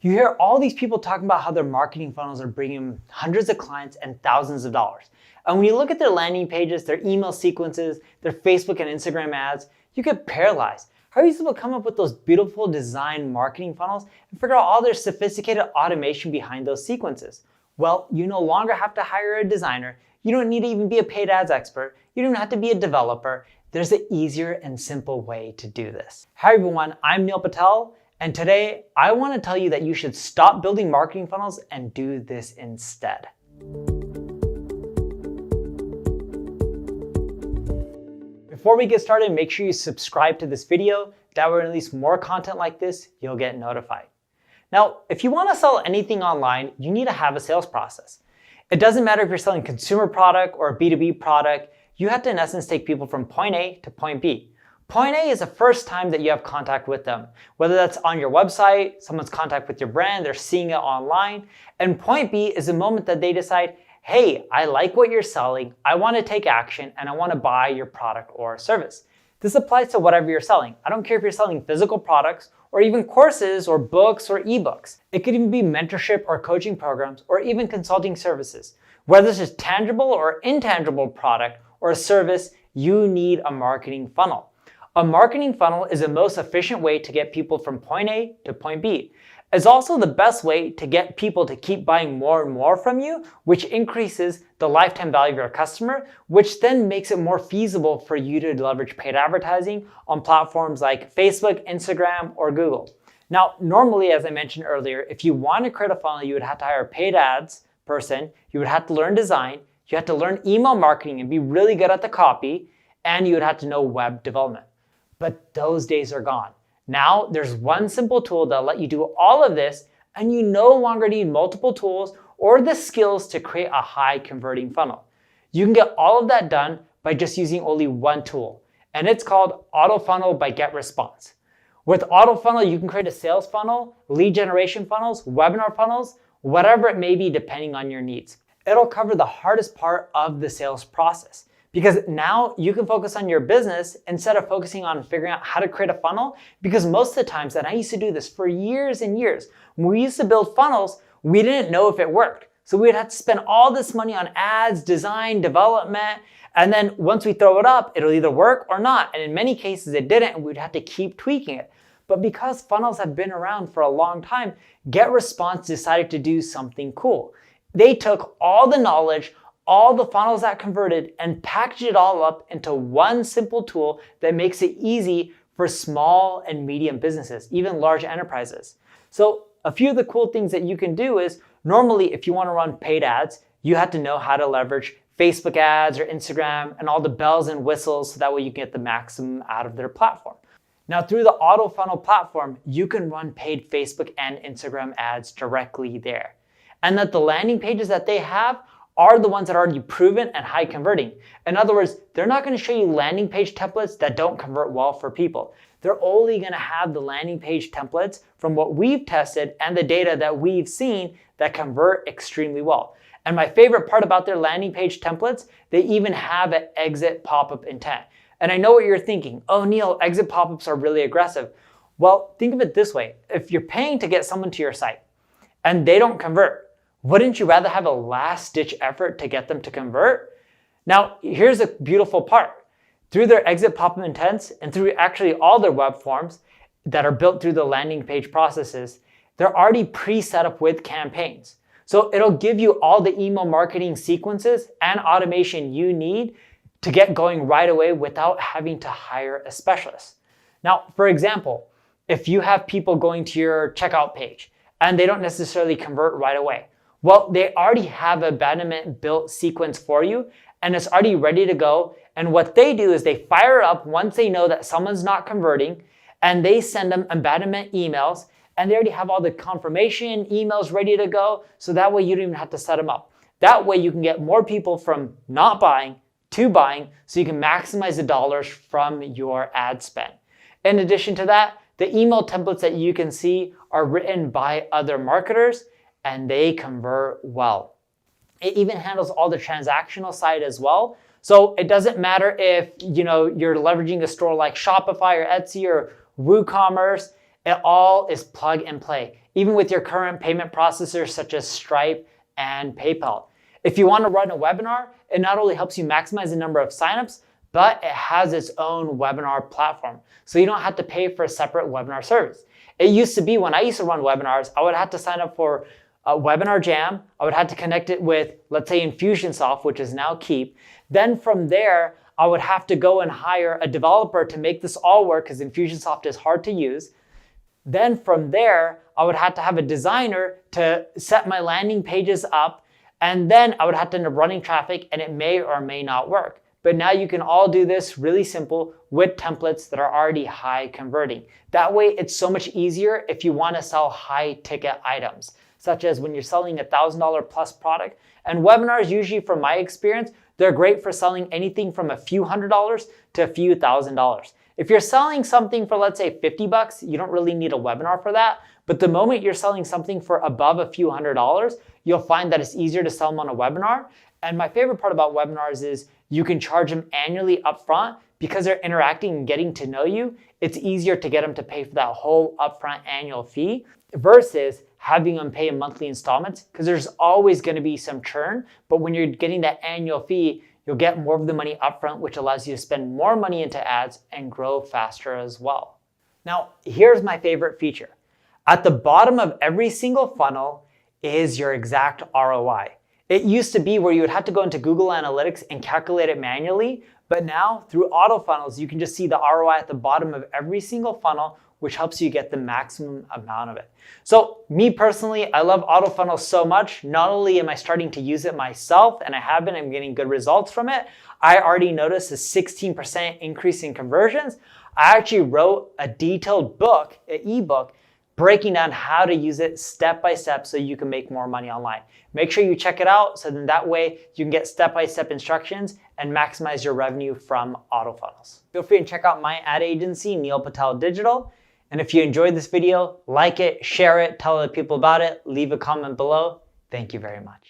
You hear all these people talking about how their marketing funnels are bringing them hundreds of clients and thousands of dollars. And when you look at their landing pages, their email sequences, their Facebook and Instagram ads, you get paralyzed. How are you supposed to come up with those beautiful design marketing funnels and figure out all their sophisticated automation behind those sequences? Well, you no longer have to hire a designer. You don't need to even be a paid ads expert. You don't have to be a developer. There's an easier and simple way to do this. Hi everyone, I'm Neil Patel. And today, I want to tell you that you should stop building marketing funnels and do this instead. Before we get started, make sure you subscribe to this video. That way, when I release more content like this, you'll get notified. Now, if you want to sell anything online, you need to have a sales process. It doesn't matter if you're selling a consumer product or a B2B product, you have to, in essence, take people from point A to point B. Point A is the first time that you have contact with them, whether that's on your website, someone's contact with your brand, they're seeing it online. And point B is the moment that they decide, hey, I like what you're selling, I want to take action, and I want to buy your product or service. This applies to whatever you're selling. I don't care if you're selling physical products or even courses or books or ebooks. It could even be mentorship or coaching programs or even consulting services. Whether this is tangible or intangible product or a service, you need a marketing funnel. A marketing funnel is the most efficient way to get people from point A to point B. It's also the best way to get people to keep buying more and more from you, which increases the lifetime value of your customer, which then makes it more feasible for you to leverage paid advertising on platforms like Facebook, Instagram, or Google. Now, normally, as I mentioned earlier, if you want to create a funnel, you would have to hire a paid ads person, you would have to learn design, you have to learn email marketing and be really good at the copy, and you would have to know web development. But those days are gone. Now there's one simple tool that'll let you do all of this, and you no longer need multiple tools or the skills to create a high converting funnel. You can get all of that done by just using only one tool, and it's called AutoFunnel by GetResponse. With AutoFunnel, you can create a sales funnel, lead generation funnels, webinar funnels, whatever it may be depending on your needs. It'll cover the hardest part of the sales process. Because now you can focus on your business instead of focusing on figuring out how to create a funnel. Because most of the times, and I used to do this for years and years, when we used to build funnels, we didn't know if it worked. So we'd have to spend all this money on ads, design, development, and then once we throw it up, it'll either work or not. And in many cases it didn't, and we'd have to keep tweaking it. But because funnels have been around for a long time, GetResponse decided to do something cool. They took all the knowledge, all the funnels that converted, and package it all up into one simple tool that makes it easy for small and medium businesses, even large enterprises. So a few of the cool things that you can do is, normally if you want to run paid ads, you have to know how to leverage Facebook ads or Instagram and all the bells and whistles so that way you can get the maximum out of their platform. Now through the AutoFunnel platform, you can run paid Facebook and Instagram ads directly there. And that the landing pages that they have are the ones that are already proven and high converting. In other words, they're not going to show you landing page templates that don't convert well for people. They're only going to have the landing page templates from what we've tested and the data that we've seen that convert extremely well. And my favorite part about their landing page templates, they even have an exit pop-up intent. And I know what you're thinking, oh Neil, exit pop-ups are really aggressive. Well, think of it this way. If you're paying to get someone to your site and they don't convert, wouldn't you rather have a last-ditch effort to get them to convert? Now, here's the beautiful part. Through their exit pop-up intents and through actually all their web forms that are built through the landing page processes, they're already pre-set up with campaigns. So it'll give you all the email marketing sequences and automation you need to get going right away without having to hire a specialist. Now, for example, if you have people going to your checkout page and they don't necessarily convert right away, well, they already have an abandonment built sequence for you, and it's already ready to go. And what they do is they fire up once they know that someone's not converting, and they send them abandonment emails, and they already have all the confirmation emails ready to go. So that way you don't even have to set them up. That way you can get more people from not buying to buying, so you can maximize the dollars from your ad spend. In addition to that, the email templates that you can see are written by other marketers, and they convert well. It even handles all the transactional side as well. So it doesn't matter if you're leveraging a store like Shopify or Etsy or WooCommerce. It all is plug and play, even with your current payment processors such as Stripe and PayPal. If you want to run a webinar, it not only helps you maximize the number of signups, but it has its own webinar platform. So you don't have to pay for a separate webinar service. It used to be when I used to run webinars, I would have to sign up for a Webinar Jam. I would have to connect it with, let's say, Infusionsoft, which is now Keap. Then from there, I would have to go and hire a developer to make this all work because Infusionsoft is hard to use. Then from there, I would have to have a designer to set my landing pages up. And then I would have to end up running traffic and it may or may not work. But now you can all do this really simple with templates that are already high converting. That way it's so much easier if you want to sell high ticket items, such as when you're selling $1,000 plus product. And webinars, usually from my experience, they're great for selling anything from a few $100s to a few $1,000s. If you're selling something for, let's say, $50, you don't really need a webinar for that. But the moment you're selling something for above a few $100s, you'll find that it's easier to sell them on a webinar. And my favorite part about webinars is you can charge them annually upfront because they're interacting and getting to know you. It's easier to get them to pay for that whole upfront annual fee versus having them pay in monthly installments because there's always going to be some churn. But when you're getting that annual fee, you'll get more of the money upfront, which allows you to spend more money into ads and grow faster as well. Now, here's my favorite feature. At the bottom of every single funnel is your exact ROI. It used to be where you would have to go into Google Analytics and calculate it manually, but now through AutoFunnels, you can just see the ROI at the bottom of every single funnel, which helps you get the maximum amount of it. So me personally, I love AutoFunnels so much. Not only am I starting to use it myself, and I have been, I'm getting good results from it. I already noticed a 16% increase in conversions. I actually wrote a detailed book, an ebook, breaking down how to use it step by step so you can make more money online. Make sure you check it out so then that way you can get step-by-step instructions and maximize your revenue from AutoFunnels. Feel free to check out my ad agency, Neil Patel Digital. And if you enjoyed this video, like it, share it, tell other people about it, leave a comment below. Thank you very much.